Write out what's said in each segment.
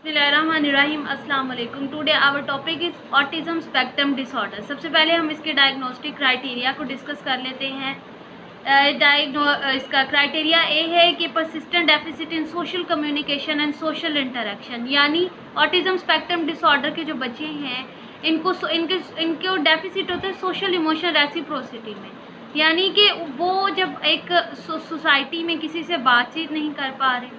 बिस्मिल्लाहिर्रहमानिर्रहीम। अस्सलाम वालेकुम। Today our topic is autism spectrum disorder. सबसे पहले हम इसके डायग्नोस्टिक क्राइटेरिया को डिस्कस कर लेते हैं। इसका क्राइटेरिया ए है कि persistent deficit in social communication and social interaction, यानी ऑटिज़म स्पेक्ट्रम डिसऑर्डर के जो बच्चे हैं इनको डेफिसिट होता है सोशल इमोशनल रेसिप्रोसिटी में, यानी कि वो जब एक सोसाइटी में किसी से बातचीत नहीं कर पा रहे,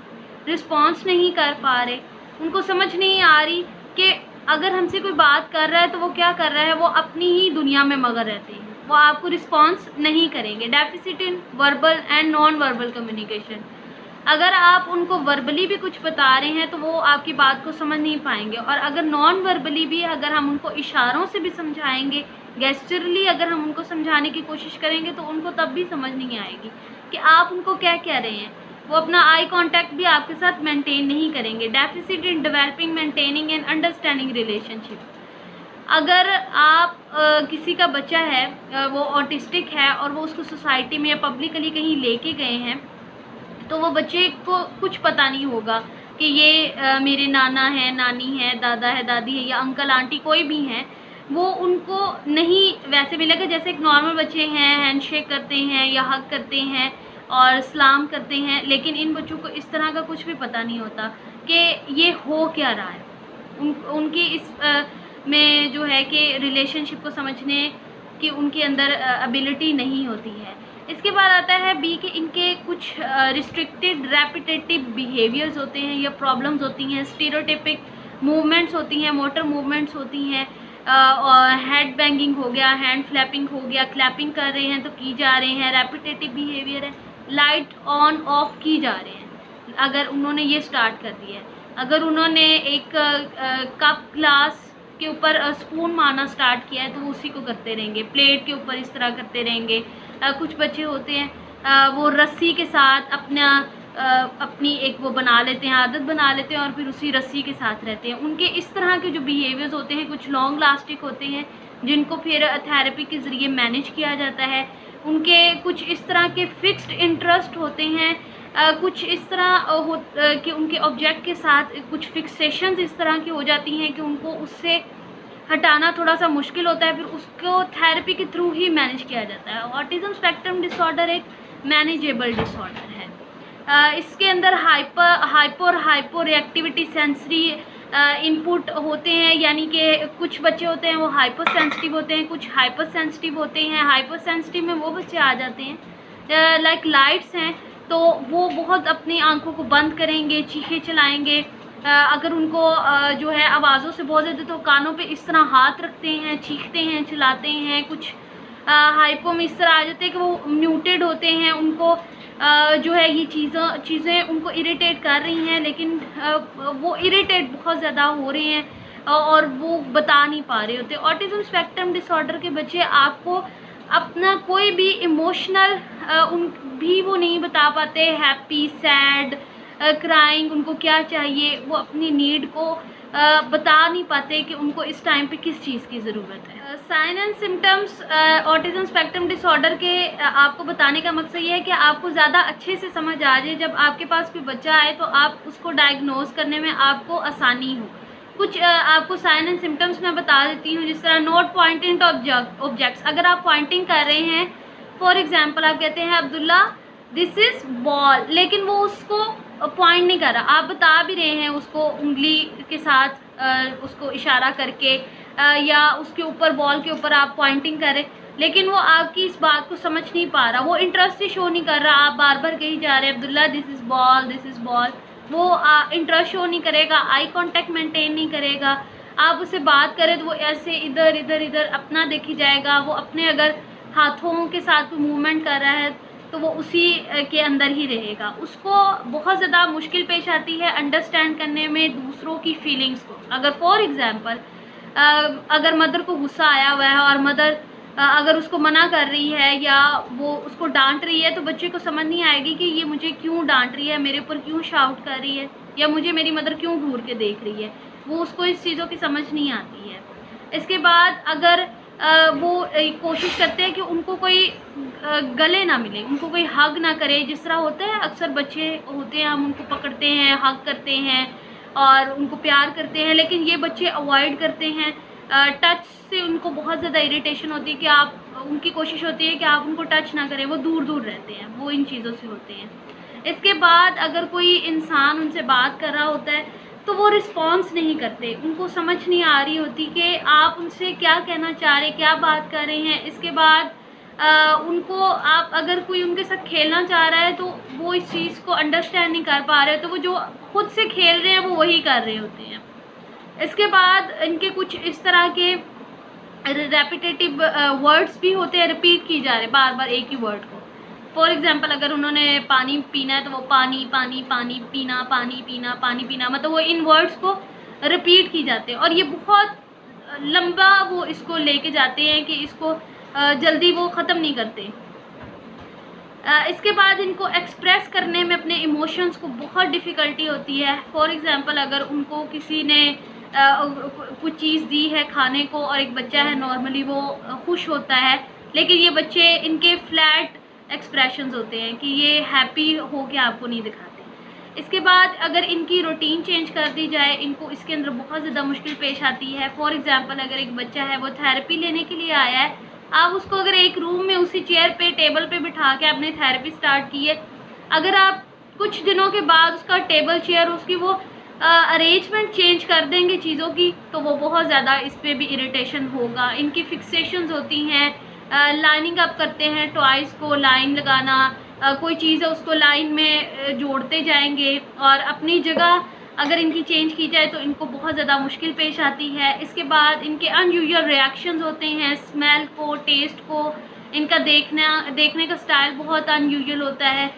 रिस्पॉन्स नहीं कर पा रहे, उनको समझ नहीं आ रही कि अगर हमसे कोई बात कर रहा है तो वो क्या कर रहा है, वो अपनी ही दुनिया में मगन रहते हैं, वो आपको रिस्पॉन्स नहीं करेंगे। Deficit in verbal and non verbal communication, अगर आप उनको वर्बली भी कुछ बता रहे हैं तो वो आपकी बात को समझ नहीं पाएंगे, और अगर नॉन वर्बली भी अगर हम उनको इशारों से भी समझाएंगे, गेस्चरली अगर हम उनको समझाने की कोशिश करेंगे तो उनको तब भी समझ नहीं आएगी कि आप उनको क्या कह रहे हैं। वो अपना आई कांटेक्ट भी आपके साथ मेंटेन नहीं करेंगे। Deficit in developing, maintaining and understanding relationship, अगर आप किसी का बच्चा है वो ऑटिस्टिक है और वो उसको सोसाइटी में या पब्लिकली कहीं लेके गए हैं तो वो बच्चे को कुछ पता नहीं होगा कि ये मेरे नाना है, नानी है, दादा है, दादी है या अंकल आंटी कोई भी हैं, वो उनको नहीं वैसे मिलेगा जैसे एक नॉर्मल बच्चे हैं हैंडशेक करते हैं या हग करते हैं और सलाम करते हैं। लेकिन इन बच्चों को इस तरह का कुछ भी पता नहीं होता कि ये हो क्या रहा है। उनकी इस में जो है कि रिलेशनशिप को समझने की उनके अंदर एबिलिटी नहीं होती है। इसके बाद आता है बी कि इनके कुछ रिस्ट्रिक्टेड रेपिटेटिव बिहेवियर्स होते हैं या प्रॉब्लम्स होती हैं, स्टीरियोटाइपिक मूवमेंट्स होती हैं, मोटर मूवमेंट्स होती हैं, और हेड बैंगिंग हो गया, हैंड फ्लैपिंग हो गया, क्लैपिंग कर रहे हैं तो की जा रहे हैं, रेपिटेटिव बिहेवियर है, लाइट ऑन ऑफ की जा रहे हैं। अगर उन्होंने ये स्टार्ट कर दिया है, अगर उन्होंने एक कप ग्लास के ऊपर स्पून मारना स्टार्ट किया है तो उसी को करते रहेंगे, प्लेट के ऊपर इस तरह करते रहेंगे। कुछ बच्चे होते हैं वो रस्सी के साथ अपनी एक वो बना लेते हैं, आदत बना लेते हैं और फिर उसी रस्सी के साथ रहते हैं। उनके इस तरह के जो बिहेवियर्स होते हैं कुछ लॉन्ग लास्टिक होते हैं जिनको फिर थेरेपी के ज़रिए मैनेज किया जाता है। उनके कुछ इस तरह के फिक्स्ड इंटरेस्ट होते हैं, कुछ इस तरह कि उनके ऑब्जेक्ट के साथ कुछ फिक्सेशंस इस तरह की हो जाती हैं कि उनको उससे हटाना थोड़ा सा मुश्किल होता है, फिर उसको थेरेपी के थ्रू ही मैनेज किया जाता है। ऑटिज़म स्पेक्ट्रम डिसऑर्डर एक मैनेजेबल डिसऑर्डर है। इसके अंदर हाइपो रिएक्टिविटी सेंसरी इनपुट होते हैं, यानी कि कुछ बच्चे होते हैं वो हाइपर सेंसिटिव होते हैं, कुछ हाइपर सेंसिटिव होते हैं। हाइपर सेंसिटिव में वो बच्चे आ जाते हैं लाइक लाइट्स हैं तो वो बहुत अपनी आंखों को बंद करेंगे, चीखें चलाएंगे। अगर उनको जो है आवाज़ों से बहुत ज़्यादा तो कानों पे इस तरह हाथ रखते हैं, चीखते हैं, चिल्लाते हैं। कुछ हाइपो में इस तरह आ जाते हैं कि वो म्यूटेड होते हैं, उनको जो है ये चीज़ें उनको इरिटेट कर रही हैं, लेकिन वो इरिटेट बहुत ज़्यादा हो रहे हैं और वो बता नहीं पा रहे होते। ऑटिज़म स्पेक्ट्रम डिसऑर्डर के बच्चे आपको अपना कोई भी इमोशनल उन भी वो नहीं बता पाते, हैप्पी, सैड, क्राइंग, उनको क्या चाहिए, वो अपनी नीड को बता नहीं पाते कि उनको इस टाइम पे किस चीज़ की ज़रूरत है। Sign and symptoms autism spectrum disorder के आपको बताने का मकसद ये है कि आपको ज़्यादा अच्छे से समझ आ जाए, जब आपके पास कोई बच्चा आए तो आप उसको डायग्नोज करने में आपको आसानी हो। कुछ आपको साइन एंड सिम्टम्स मैं बता देती हूँ, जिस तरह नोट पॉइंटिंग ऑब्जेक्ट्स। अगर आप पॉइंटिंग कर रहे हैं, फॉर एग्जांपल आप कहते हैं अब्दुल्ला दिस इज़ बॉल, लेकिन वो उसको पॉइंट नहीं कर रहा, आप बता भी रहे हैं उसको उंगली के साथ उसको इशारा करके या उसके ऊपर बॉल के ऊपर आप पॉइंटिंग करें, लेकिन वो आपकी इस बात को समझ नहीं पा रहा, वो इंटरेस्ट ही शो नहीं कर रहा। आप बार बार कही जा रहे हैं Abdullah this is ball, this is ball, वो इंटरेस्ट शो नहीं करेगा, आई कांटेक्ट मेंटेन नहीं करेगा। आप उससे बात करें तो वो ऐसे इधर इधर इधर अपना देखी जाएगा। वो अपने अगर हाथों के साथ मूवमेंट कर रहा है तो वो उसी के अंदर ही रहेगा। उसको बहुत ज़्यादा मुश्किल पेश आती है अंडरस्टैंड करने में दूसरों की फीलिंग्स को। अगर फॉर एग्ज़ाम्पल अगर मदर को गुस्सा आया हुआ है और मदर अगर उसको मना कर रही है या वो उसको डांट रही है तो बच्चे को समझ नहीं आएगी कि ये मुझे क्यों डांट रही है, मेरे ऊपर क्यों शाउट कर रही है, या मुझे मेरी मदर क्यों घूर के देख रही है। वो उसको इस चीज़ों की समझ नहीं आती है। इसके बाद अगर वो कोशिश करते हैं कि उनको कोई गले ना मिले, उनको कोई हग ना करे। जिस तरह होता है अक्सर बच्चे होते हैं हम उनको पकड़ते हैं, हग करते हैं, और उनको प्यार करते हैं, लेकिन ये बच्चे अवॉइड करते हैं। टच से उनको बहुत ज़्यादा इरिटेशन होती है कि आप, उनकी कोशिश होती है कि आप उनको टच ना करें, वो दूर दूर रहते हैं, वो इन चीज़ों से होते हैं। इसके बाद अगर कोई इंसान उनसे बात कर रहा होता है तो वो रिस्पॉन्स नहीं करते, उनको समझ नहीं आ रही होती कि आप उनसे क्या कहना चाह रहे, क्या बात कर रहे हैं। इसके बाद उनको, आप अगर कोई उनके साथ खेलना चाह रहा है तो वो इस चीज़ को अंडरस्टैंड नहीं कर पा रहे, तो वो जो खुद से खेल रहे हैं वो वही कर रहे होते हैं। इसके बाद इनके कुछ इस तरह के रेपिटेटिव वर्ड्स भी होते हैं, रिपीट की जा रहे बार बार एक ही वर्ड को। फॉर एग्जांपल, अगर उन्होंने पानी पीना है तो वो पानी पानी पानी पीना, पानी पीना, पानी पीना, मतलब वो इन वर्ड्स को रिपीट की जाते हैं। और ये बहुत लंबा वो इसको लेके जाते हैं कि इसको जल्दी वो ख़त्म नहीं करते। इसके बाद इनको एक्सप्रेस करने में अपने इमोशंस को बहुत डिफ़िकल्टी होती है। फॉर एग्जांपल, अगर उनको किसी ने कुछ चीज़ दी है खाने को और एक बच्चा है, नॉर्मली वो खुश होता है, लेकिन ये बच्चे, इनके फ्लैट एक्सप्रेशंस होते हैं कि ये हैप्पी हो के आपको नहीं दिखाते। इसके बाद अगर इनकी रूटीन चेंज कर दी जाए, इनको इसके अंदर बहुत ज़्यादा मुश्किल पेश आती है। फॉर एग्जांपल, अगर एक बच्चा है वो थेरेपी लेने के लिए आया है, आप उसको अगर एक रूम में उसी चेयर पे, टेबल पे बिठा के आपने थेरेपी स्टार्ट की है, अगर आप कुछ दिनों के बाद उसका टेबल, चेयर, उसकी वो अरेंजमेंट चेंज कर देंगे चीज़ों की, तो वो बहुत ज़्यादा, इस पर भी इरिटेशन होगा। इनकी फिक्सेशंस होती हैं, लाइनिंग अप करते हैं, टॉयज़ को लाइन लगाना, कोई चीज़ है उसको लाइन में जोड़ते जाएंगे, और अपनी जगह अगर इनकी चेंज की जाए तो इनको बहुत ज़्यादा मुश्किल पेश आती है। इसके बाद इनके अनयूजुअल रिएक्शंस होते हैं, स्मेल को, टेस्ट को, इनका देखने का स्टाइल बहुत अनयूजुअल होता है।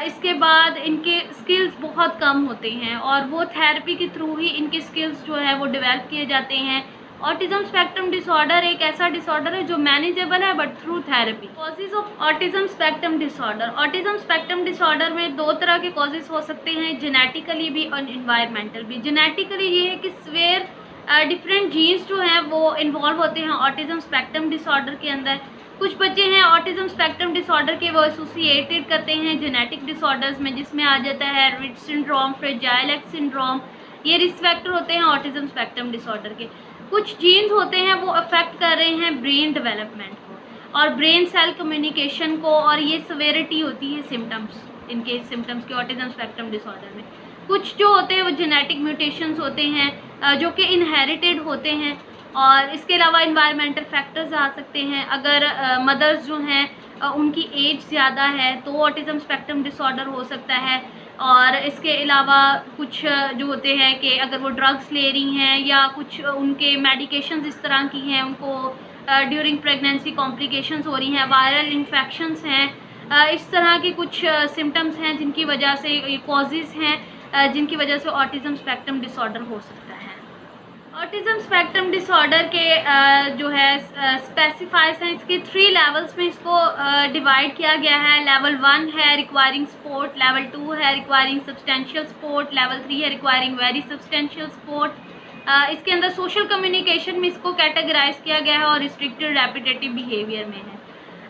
इसके बाद इनके स्किल्स बहुत कम होते हैं, और वो थेरेपी के थ्रू ही इनके स्किल्स जो है वो डेवलप किए जाते हैं। ऑटिज़म स्पेक्ट्रम डिसऑर्डर एक ऐसा डिसऑर्डर है जो मैनेजेबल है, but through therapy. Causes of autism spectrum disorder. Autism spectrum disorder में दो तरह के कॉजेज़ हो सकते हैं, जेनेटिकली भी और इन्वायरमेंटल भी। जेनेटिकली ये है कि स्वेयर डिफरेंट जीन्स जो हैं वो इन्वॉल्व होते हैं ऑटिज़म स्पेक्ट्रम डिसऑर्डर के अंदर। कुछ बच्चे हैं ऑटिज़म स्पेक्ट्रम डिसऑर्डर के वो एसोसिएटेड करते हैं जेनेटिक डिसऑर्डर्स में, जिसमें आ जाता है writ syndrome, fragile x syndrome. ये रिस्क फैक्टर होते हैं ऑटिज़म स्पेक्ट्रम डिसऑर्डर के। कुछ जीन्स होते हैं वो अफेक्ट कर रहे हैं ब्रेन डेवलपमेंट को और ब्रेन सेल कम्युनिकेशन को, और ये सवेरिटी होती है सिम्टम्स, इनके सिम्टम्स के ऑटिज़म स्पेक्ट्रम डिसऑर्डर में। कुछ जो होते हैं वो जेनेटिक म्यूटेशंस होते हैं जो कि इनहेरिटेड होते हैं, और इसके अलावा इन्वायरमेंटल फैक्टर्स आ सकते हैं। अगर मदर्स जो हैं उनकी एज ज़्यादा है तो ऑटिज़म स्पेक्ट्रम डिसऑर्डर हो सकता है। और इसके अलावा कुछ जो होते हैं कि अगर वो ड्रग्स ले रही हैं या कुछ उनके मेडिकेशंस इस तरह की हैं, उनको ड्यूरिंग प्रेगनेंसी कॉम्प्लिकेशंस हो रही हैं, वायरल इन्फेक्शंस हैं, इस तरह के कुछ सिम्टम्स हैं जिनकी वजह से, ये कॉजेज़ हैं जिनकी वजह से ऑटिज़म स्पेक्ट्रम डिसऑर्डर हो सकता है। ऑटिज़म स्पेक्ट्रम डिसऑर्डर के जो है स्पेसिफाइज हैं, इसके 3 लेवल्स में इसको डिवाइड किया गया है। लेवल 1 है रिक्वायरिंग सपोर्ट, लेवल 2 है रिक्वायरिंग सब्सटेंशियल सपोर्ट, लेवल 3 है रिक्वायरिंग वेरी सब्सटेंशियल सपोर्ट। इसके अंदर सोशल कम्युनिकेशन में इसको कैटेगराइज किया गया है और रिस्ट्रिक्टेड रेपिटेटिव बिहेवियर में है।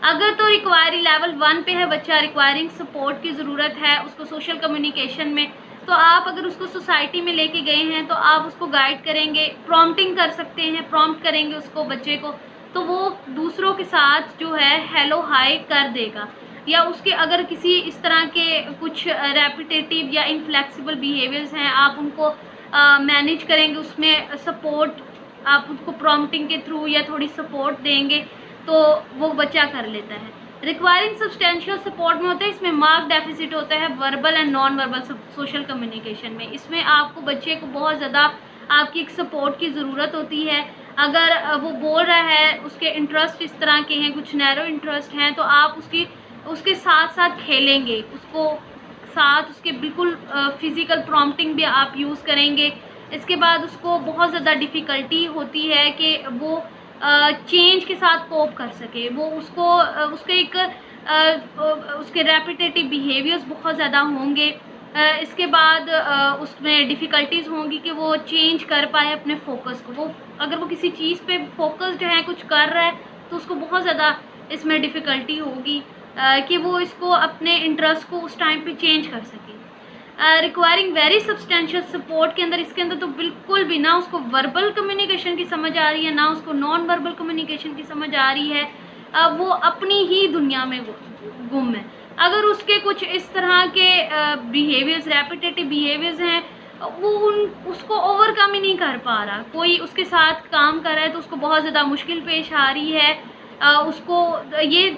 अगर तो रिक्वायरी लेवल 1 पे है बच्चा, रिक्वायरिंग सपोर्ट की ज़रूरत है उसको सोशल कम्युनिकेशन में, तो आप अगर उसको सोसाइटी में लेके गए हैं तो आप उसको गाइड करेंगे, प्रॉम्प्टिंग कर सकते हैं, प्रॉम्प्ट करेंगे उसको, बच्चे को, तो वो दूसरों के साथ जो है हेलो हाय कर देगा। या उसके अगर किसी इस तरह के कुछ रेपिटेटिव या इनफ्लेक्सिबल बिहेवियर्स हैं, आप उनको मैनेज करेंगे, उसमें सपोर्ट आप उसको प्रॉम्प्टिंग के थ्रू या थोड़ी सपोर्ट देंगे तो वो बच्चा कर लेता है। रिक्वायरिंग सब्सटेंशियल सपोर्ट में होता है, इसमें मार्क डेफिसिट होता है verbal and non verbal social communication में। इसमें आपको बच्चे को बहुत ज़्यादा आपकी एक सपोर्ट की ज़रूरत होती है। अगर वो बोल रहा है, उसके इंटरेस्ट इस तरह के हैं, कुछ नैरो इंटरेस्ट हैं, तो आप उसके साथ साथ खेलेंगे, उसको साथ उसके बिल्कुल फिज़िकल प्रॉम्प्टिंग भी आप यूज़ करेंगे। इसके बाद उसको बहुत ज़्यादा डिफ़िकल्टी होती है कि वो चेंज के साथ कोप कर सके, वो उसके एक उसके रेपिटेटिव बिहेवियर्स बहुत ज़्यादा होंगे। इसके बाद उसमें डिफ़िकल्टीज़ होंगी कि वो चेंज कर पाए अपने फोकस को। वो अगर वो किसी चीज़ पे फोकस्ड है, कुछ कर रहा है, तो उसको बहुत ज़्यादा इसमें डिफ़िकल्टी होगी कि वो इसको अपने इंटरेस्ट को उस टाइम पे चेंज कर सके। रिक्वायरिंग वेरी सब्सटेंशियल सपोर्ट के अंदर, इसके अंदर तो बिल्कुल भी ना उसको वर्बल कम्युनिकेशन की समझ आ रही है, ना उसको नॉन वर्बल कम्युनिकेशन की समझ आ रही है। वो अपनी ही दुनिया में गुम है। अगर उसके कुछ इस तरह के बिहेवियर्स, रेपिटेटिव बिहेवियर्स हैं, वो उसको ओवरकम ही नहीं कर पा रहा। कोई उसके साथ काम कर रहा है तो उसको बहुत ज़्यादा मुश्किल पेश आ रही है। उसको ये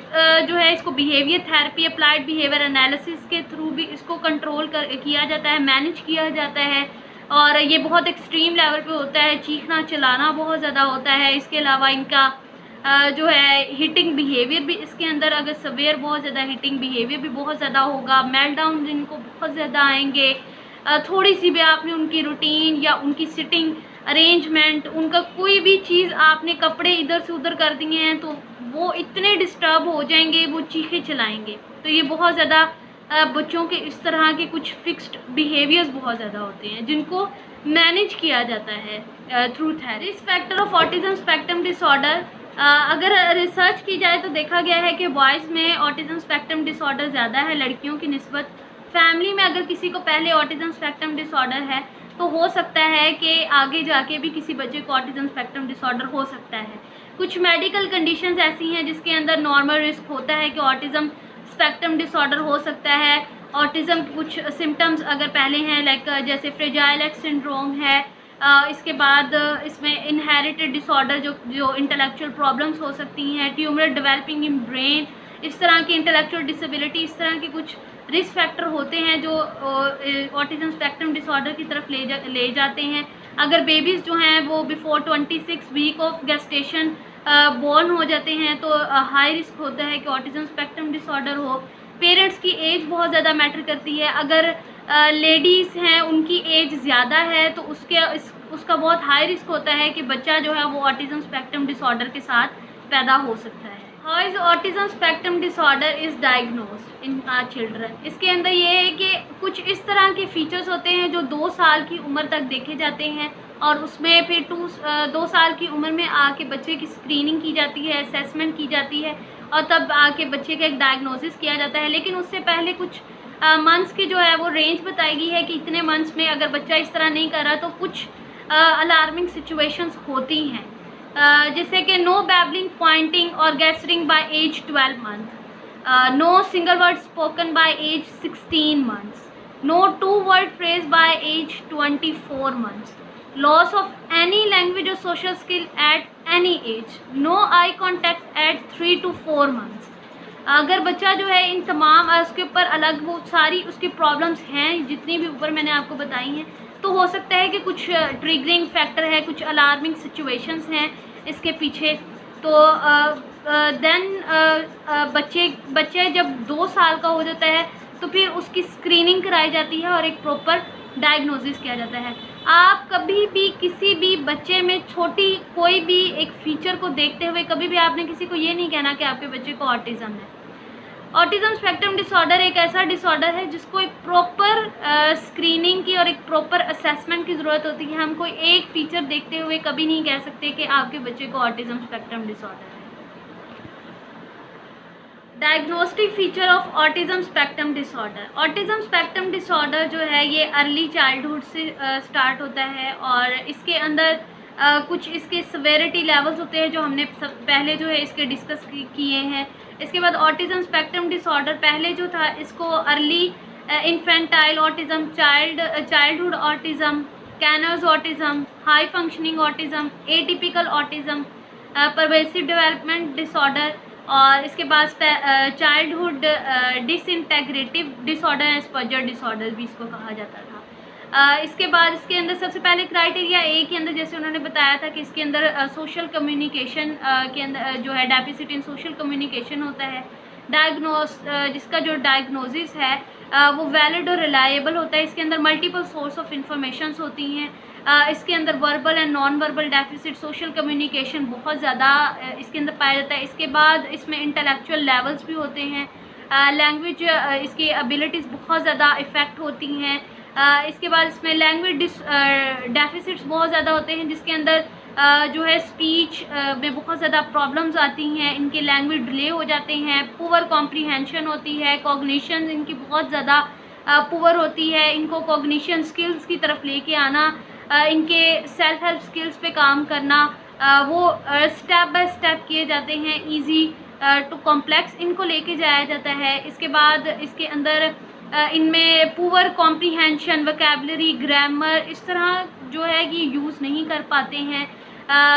जो है इसको behaviour therapy, applied behaviour analysis के थ्रू भी इसको कंट्रोल किया जाता है, मैनेज किया जाता है। और ये बहुत एक्सट्रीम लेवल पे होता है, चीखना चिल्लाना बहुत ज़्यादा होता है। इसके अलावा इनका जो है हिटिंग बिहेवियर भी इसके अंदर, अगर सवेयर बहुत ज़्यादा हिटिंग बिहेवियर भी बहुत ज़्यादा होगा। मेल्टडाउन इनको बहुत ज़्यादा आएंगे। थोड़ी सी भी आपने उनकी रूटीन या उनकी सिटिंग अरेंजमेंट, उनका कोई भी चीज़, आपने कपड़े इधर से उधर कर दिए हैं तो वो इतने डिस्टर्ब हो जाएंगे, वो चीखे चलाएंगे। तो ये बहुत ज़्यादा बच्चों के इस तरह के कुछ फिक्स्ड बिहेवियर्स बहुत ज़्यादा होते हैं जिनको मैनेज किया जाता है through therapy. Risk factor of autism spectrum disorder, अगर रिसर्च की जाए तो देखा गया है कि बॉयज़ में ऑटिज्म स्पेक्ट्रम डिसऑर्डर ज़्यादा है लड़कियों की निस्बत। फैमिली में अगर किसी को पहले ऑटिज्म स्पेक्ट्रम डिसऑर्डर है तो हो सकता है कि आगे जाके भी किसी बच्चे को ऑटिज्म स्पेक्ट्रम डिसऑर्डर हो सकता है। कुछ मेडिकल कंडीशंस ऐसी हैं जिसके अंदर नॉर्मल रिस्क होता है कि ऑटिज्म स्पेक्ट्रम डिसऑर्डर हो सकता है। ऑटिज्म के कुछ सिम्टम्स अगर पहले हैं, लाइक जैसे फ्रेजाइल एक्स सिंड्रोम है, इसके बाद इसमें इनहेरिटेड डिसऑर्डर जो इंटेलेक्चुअल प्रॉब्लम्स हो सकती हैं, ट्यूमर डेवलपिंग इन ब्रेन, इस तरह की इंटेलेक्चुअल डिसेबिलिटी, इस तरह के कुछ रिस्क फैक्टर होते हैं जो ऑटिज्म स्पेक्ट्रम डिसऑर्डर की तरफ ले जाते हैं। अगर बेबीज़ जो हैं वो before 26 week of gestation born हो जाते हैं तो हाई रिस्क होता है कि ऑटिज्म स्पेक्ट्रम डिसऑर्डर हो। पेरेंट्स की एज बहुत ज़्यादा मैटर करती है। अगर लेडीज़ हैं उनकी एज ज़्यादा है तो उसका बहुत हाई रिस्क होता है कि बच्चा जो है वो ऑटिज्म स्पेक्ट्रम डिसऑर्डर के साथ पैदा हो सकता है। How is autism spectrum disorder is diagnosed in our children. इसके अंदर ये है कि कुछ इस तरह के फीचर्स होते हैं जो 2 साल की उम्र तक देखे जाते हैं और उसमें फिर 2 साल की उम्र में आके बच्चे की स्क्रीनिंग की जाती है, असेसमेंट की जाती है और तब आके बच्चे का एक डायग्नोसिस किया जाता है। लेकिन उससे पहले कुछ मंथ्स की जो है वो रेंज बताई गई है कि इतने मंथ्स में अगर बच्चा इस तरह नहीं कर रहा तो कुछ अलार्मिंग सिचुएशंस होती हैं, जैसे कि नो बैबलिंग, पॉइंटिंग और gesturing by age 12 month, no single word spoken by age 16 months, no 2 word phrase by age 24 months, loss of any language और social skill at any age, no eye contact at 3 to 4 months. अगर बच्चा जो है इन तमाम उसके ऊपर अलग वो सारी उसकी प्रॉब्लम्स हैं जितनी भी ऊपर मैंने आपको बताई हैं, तो हो सकता है कि कुछ ट्रिगरिंग फैक्टर है, कुछ अलार्मिंग सिचुएशंस हैं इसके पीछे। तो देन बच्चे जब 2 साल का हो जाता है तो फिर उसकी स्क्रीनिंग कराई जाती है और एक प्रॉपर डायग्नोसिस किया जाता है। आप कभी भी किसी भी बच्चे में छोटी कोई भी एक फीचर को देखते हुए कभी भी आपने किसी को ये नहीं कहना कि आपके बच्चे को ऑटिज्म है। ऑटिज्म स्पेक्ट्रम डिसऑर्डर एक ऐसा डिसऑर्डर है जिसको एक प्रॉपर स्क्रीनिंग की और एक प्रॉपर असेसमेंट की ज़रूरत होती है। हम कोई एक फीचर देखते हुए कभी नहीं कह सकते कि आपके बच्चे को ऑटिज्म स्पेक्ट्रम डिसऑर्डर है। Diagnostic feature of autism spectrum disorder. Autism spectrum disorder जो है ये अर्ली चाइल्डहुड से स्टार्ट होता है और इसके अंदर कुछ इसके सेवेरिटी लेवल्स होते हैं जो हमने पहले जो है इसके डिस्कस किए हैं। इसके बाद ऑटिज्म स्पेक्ट्रम डिसऑर्डर पहले जो था इसको early infantile autism, childhood autism, Kanner's autism, high functioning autism, atypical autism, pervasive development disorder और इसके बाद childhood disintegrative disorder, Asperger disorder भी इसको कहा जाता था। इसके बाद इसके अंदर सबसे पहले क्राइटेरिया ए के अंदर जैसे उन्होंने बताया था कि इसके अंदर सोशल कम्युनिकेशन के अंदर जो है डेफिसिट इन सोशल कम्युनिकेशन होता है। जिसका जो डायग्नोसिस है वो वैलिड और रिलायबल होता है। इसके अंदर मल्टीपल सोर्स ऑफ इंफॉर्मेशंस होती हैं। इसके अंदर verbal and non verbal deficit, social communication बहुत ज़्यादा इसके अंदर पाया जाता है। इसके बाद इसमें इंटेलेक्चुअल लेवल्स भी होते हैं। लैंग्वेज इसकी एबिलिटीज़ बहुत ज़्यादा इफ़ेक्ट होती हैं। इसके बाद इसमें लैंग्वेज डेफिसिट्स बहुत ज़्यादा होते हैं जिसके अंदर जो है स्पीच में बहुत ज़्यादा प्रॉब्लम्स आती हैं। इनके लैंग्वेज डिले हो जाते हैं, पुअर कॉम्प्रीहेंशन होती है, कॉग्निशन इनकी बहुत ज़्यादा पुअर होती है, इनको कॉग्निशन स्किल्स की तरफ लेके आना, इनके सेल्फ हेल्प स्किल्स पे काम करना, वो स्टेप बाय स्टेप किए जाते हैं, इजी टू कॉम्प्लेक्स इनको लेके जाया जाता है। इसके बाद इसके अंदर इनमें पुअर कॉम्प्रीहेंशन, वोकैबुलरी, ग्रामर इस तरह जो है कि यूज़ नहीं कर पाते हैं।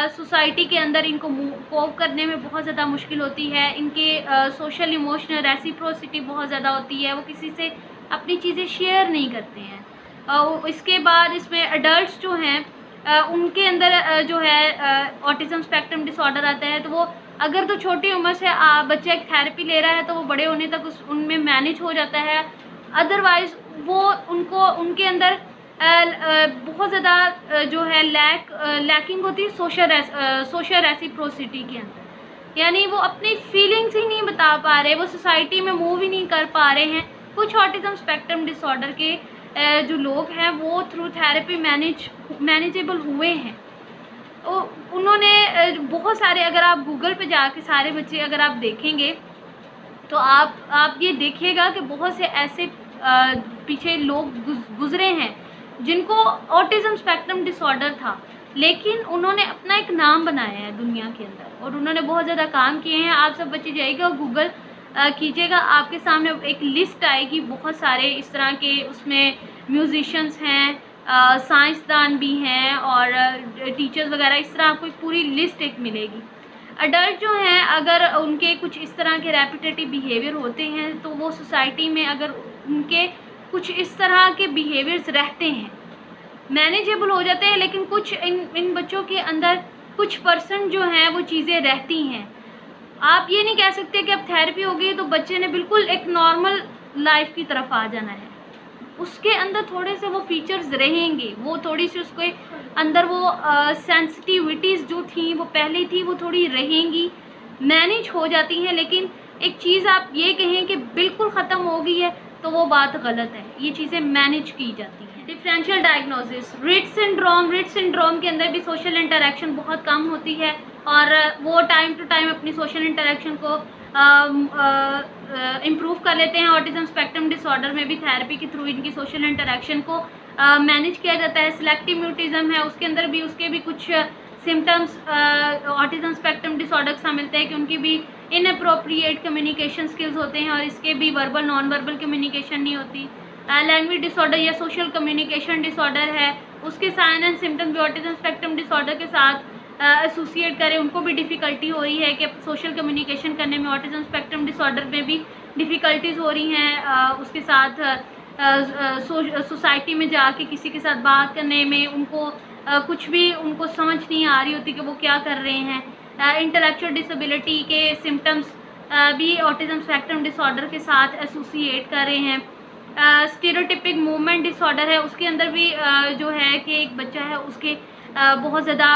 सोसाइटी के अंदर इनको कोप करने में बहुत ज़्यादा मुश्किल होती है। इनके सोशल इमोशनल रेसिप्रोसिटी बहुत ज़्यादा होती है, वो किसी से अपनी चीज़ें शेयर नहीं करते हैं। इसके बाद इसमें एडल्ट्स जो हैं उनके अंदर जो है ऑटिज़म स्पेक्ट्रम डिसऑर्डर आता है। तो वो अगर तो छोटी उम्र से बच्चा एक थेरेपी ले रहा है तो वो बड़े होने तक उनमें मैनेज हो जाता है। अदरवाइज़ वो उनके अंदर बहुत ज़्यादा जो है लैकिंग होती है सोशल रेसिप्रोसिटी के अंदर, यानी वो अपनी फीलिंग्स ही नहीं बता पा रहे, वो सोसाइटी में मूव ही नहीं कर पा रहे हैं। कुछ ऑटिज़म स्पेक्ट्रम डिसऑर्डर के जो लोग हैं वो थ्रू थेरेपी मैनेजेबल हुए हैं। उन्होंने बहुत सारे, अगर आप गूगल पे जाके सारे बच्चे अगर आप देखेंगे तो आप ये देखिएगा कि बहुत से ऐसे पीछे लोग गुजरे हैं जिनको ऑटिज़म स्पेक्ट्रम डिसऑर्डर था, लेकिन उन्होंने अपना एक नाम बनाया है दुनिया के अंदर और उन्होंने बहुत ज़्यादा काम किए हैं। आप सब बच्चे जाइएगा गूगल कीजिएगा, आपके सामने एक लिस्ट आएगी बहुत सारे इस तरह के, उसमें म्यूजिशियंस हैं, साइंसदान भी हैं और टीचर्स वगैरह, इस तरह आपको एक पूरी लिस्ट एक मिलेगी। अडल्ट जो हैं अगर उनके कुछ इस तरह के रेपिटेटिव बिहेवियर होते हैं तो वो सोसाइटी में अगर उनके कुछ इस तरह के बिहेवियर्स रहते हैं मैनेजेबल हो जाते हैं, लेकिन कुछ इन बच्चों के अंदर कुछ % जो हैं वो चीज़ें रहती हैं। आप ये नहीं कह सकते कि अब थेरेपी हो गई तो बच्चे ने बिल्कुल एक नॉर्मल लाइफ की तरफ आ जाना है। उसके अंदर थोड़े से वो फीचर्स रहेंगे, वो थोड़ी सी उसके अंदर वो सेंसिटिविटीज़ जो थी वो पहले थी वो थोड़ी रहेंगी, मैनेज हो जाती हैं। लेकिन एक चीज़ आप ये कहें कि बिल्कुल ख़त्म हो गई है तो वो बात गलत है, ये चीज़ें मैनेज की जाती हैं। डिफरेंशियल डायग्नोसिस, रिट सिंड्रोम के अंदर भी सोशल इंटरेक्शन बहुत कम होती है और वो टाइम टू टाइम अपनी सोशल इंटरेक्शन को इम्प्रूव कर लेते हैं। ऑटिज़म स्पेक्ट्रम डिसऑर्डर में भी थेरेपी के थ्रू इनकी सोशल इंटरेक्शन को मैनेज किया जाता है। सिलेक्टिव म्यूटिज़म है, उसके अंदर भी उसके भी कुछ सिम्टम्स ऑटिज़म स्पेक्ट्रम डिसऑर्डर के साथ मिलते हैं कि उनकी भी इनअप्रोप्रिएट कम्युनिकेशन स्किल्स होते हैं और इसके भी वर्बल नॉन वर्बल कम्युनिकेशन नहीं होती। लैंग्वेज डिसऑर्डर या सोशल कम्युनिकेशन डिसऑर्डर है, उसके साइन एंड सिम्टम्स भी ऑटिज़म स्पेक्ट्रम डिसऑर्डर के साथ एसोसिएट करें, उनको भी डिफ़िकल्टी हो रही है कि सोशल कम्युनिकेशन करने में ऑटिज़म स्पेक्ट्रम डिसऑर्डर में भी डिफ़िकल्टीज़ हो रही हैं। उसके साथ सोसाइटी में जाके किसी के साथ बात करने में उनको कुछ भी उनको समझ नहीं आ रही होती कि वो क्या कर रहे हैं। इंटेलेक्चुअल डिसेबिलिटी के सिम्टम्स भी ऑटिज़म स्पेक्ट्रम डिसऑर्डर के साथ एसोसिएट कर रहे हैं। स्टीरियोटिपिक मूवमेंट डिसऑर्डर है, उसके अंदर भी जो है कि एक बच्चा है उसके बहुत ज़्यादा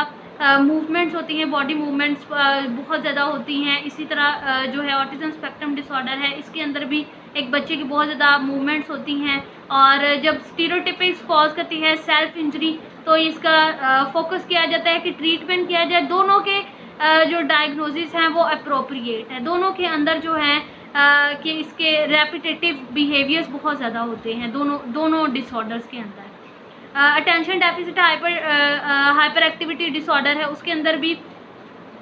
मूवमेंट्स होती हैं, बॉडी मूवमेंट्स बहुत ज़्यादा होती हैं। इसी तरह जो है ऑटिज़म स्पेक्ट्रम डिसऑर्डर है, इसके अंदर भी एक बच्चे की बहुत ज़्यादा मूवमेंट्स होती हैं और जब स्टीरियोटिपिक्स कॉज करती है सेल्फ इंजरी तो इसका फोकस किया जाता है कि ट्रीटमेंट किया जाए। दोनों के जो डायग्नोसिस हैं वो अप्रोप्रिएट है, दोनों के अंदर जो है कि इसके रेपिटेटिव बिहेवियर्स बहुत ज़्यादा होते हैं दोनों डिसऑर्डर्स के अंदर। Attention deficit hyper activity disorder है, उसके अंदर भी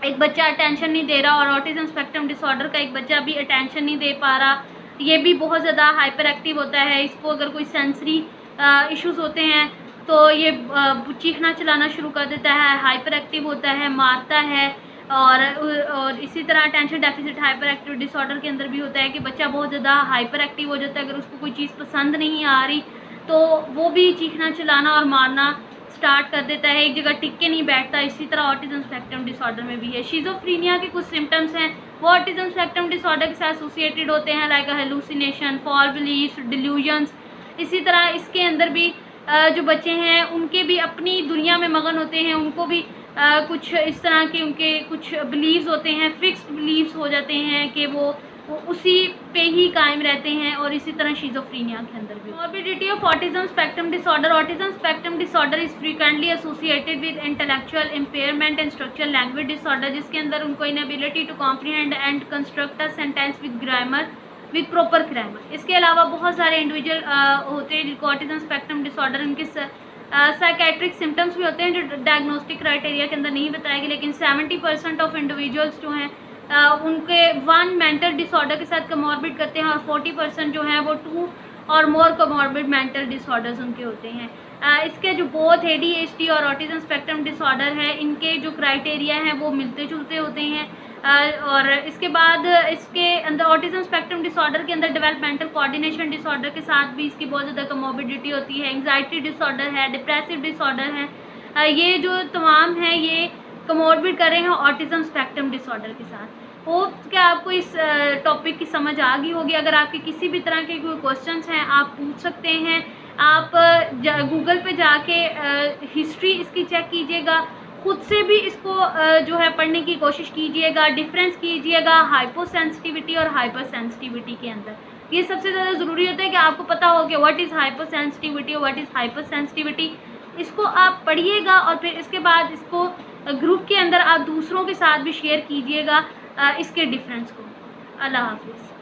एक बच्चा अटेंशन नहीं दे रहा और ऑटिज़म स्पेक्ट्रम डिसऑर्डर का एक बच्चा भी अटेंशन नहीं दे पा रहा, ये भी बहुत ज़्यादा हाइपर एक्टिव होता है। इसको अगर कोई सेंसरी इश्यूज़ होते हैं तो ये चीखना चलाना शुरू कर देता है, हाइपर एक्टिव होता है, मारता है। और इसी तरह attention deficit hyper active disorder के अंदर भी होता है कि बच्चा बहुत ज़्यादा हाइपर एक्टिव हो जाता है, अगर उसको कोई चीज़ पसंद नहीं आ रही तो वो भी चीखना चलाना और मारना स्टार्ट कर देता है, एक जगह टिक के नहीं बैठता। इसी तरह ऑटिज़म स्पेक्ट्रम डिसऑर्डर में भी है। शिज़ोफ्रीनिया के कुछ सिम्टम्स हैं वो ऑटिज़म स्पेक्ट्रम डिसऑर्डर के साथ एसोसिएटेड होते हैं, like hallucination, fall beliefs, delusions. इसी तरह इसके अंदर भी जो बच्चे हैं उनके भी अपनी दुनिया में मगन होते हैं, उनको भी कुछ इस तरह के उनके कुछ बिलीव्स होते हैं, फिक्स्ड बिलीव्स हो जाते हैं कि वो उसी पे ही कायम रहते हैं। और इसी तरह शिज़ोफ्रीनिया के अंदर भी। Morbidity of autism spectrum disorder, autism spectrum disorder is frequently associated with intellectual impairment and structural language disorder, जिसके अंदर उनको inability to comprehend and construct a sentence with grammar, with proper grammar. इसके अलावा बहुत सारे इंडिविजुअल होते हैं जिनको ऑटिज्म स्पेक्ट्रम डिसऑर्डर, उनके साइकेट्रिक सिम्टम्स भी होते हैं जो डायग्नोस्टिक क्राइटेरिया के अंदर नहीं बताए गए, लेकिन 70% ऑफ इंडिविजुअल्स जो हैं उनके 1 मेंटल डिसऑर्डर के साथ कमॉर्बिड करते हैं और 40% जो हैं वो 2 और मोर कमॉर्बिड मेंटल डिसऑर्डर्स उनके होते हैं। इसके जो बोथ ADHD और ऑटिज्म स्पेक्ट्रम डिसऑर्डर है, इनके जो क्राइटेरिया हैं वो मिलते जुलते होते हैं। और इसके बाद इसके अंदर ऑटिज्म स्पेक्ट्रम डिसऑर्डर के अंदर डेवलपमेंटल कोऑर्डिनेशन डिसऑर्डर के साथ भी इसकी बहुत ज़्यादा कमॉर्बिडिटी होती है। एंग्जाइटी डिसऑर्डर है, डिप्रेसिव डिसऑर्डर है, ये जो तमाम हैं ये कमॉर्बिड कर रहे हैं ऑटिज्म स्पेक्ट्रम डिसऑर्डर के साथ। होप कि आपको इस टॉपिक की समझ आ गई होगी। अगर आपके किसी भी तरह के कोई क्वेश्चंस हैं आप पूछ सकते हैं। आप गूगल पे जाके हिस्ट्री इसकी चेक कीजिएगा, खुद से भी इसको जो है पढ़ने की कोशिश कीजिएगा, डिफरेंस कीजिएगा हाइपो सेंसिटिविटी और हाइपर सेंसिटिविटी के अंदर। ये सबसे ज़्यादा ज़रूरी होता है कि आपको पता हो कि व्हाट इज़ हाइपर सेंसिटिविटी और व्हाट इज़ हाइपर सेंसिटिविटी। इसको आप पढ़िएगा और फिर इसके बाद इसको ग्रुप के अंदर आप दूसरों के साथ भी शेयर कीजिएगा इसके डिफरेंस को। अल्लाह हाफिज़।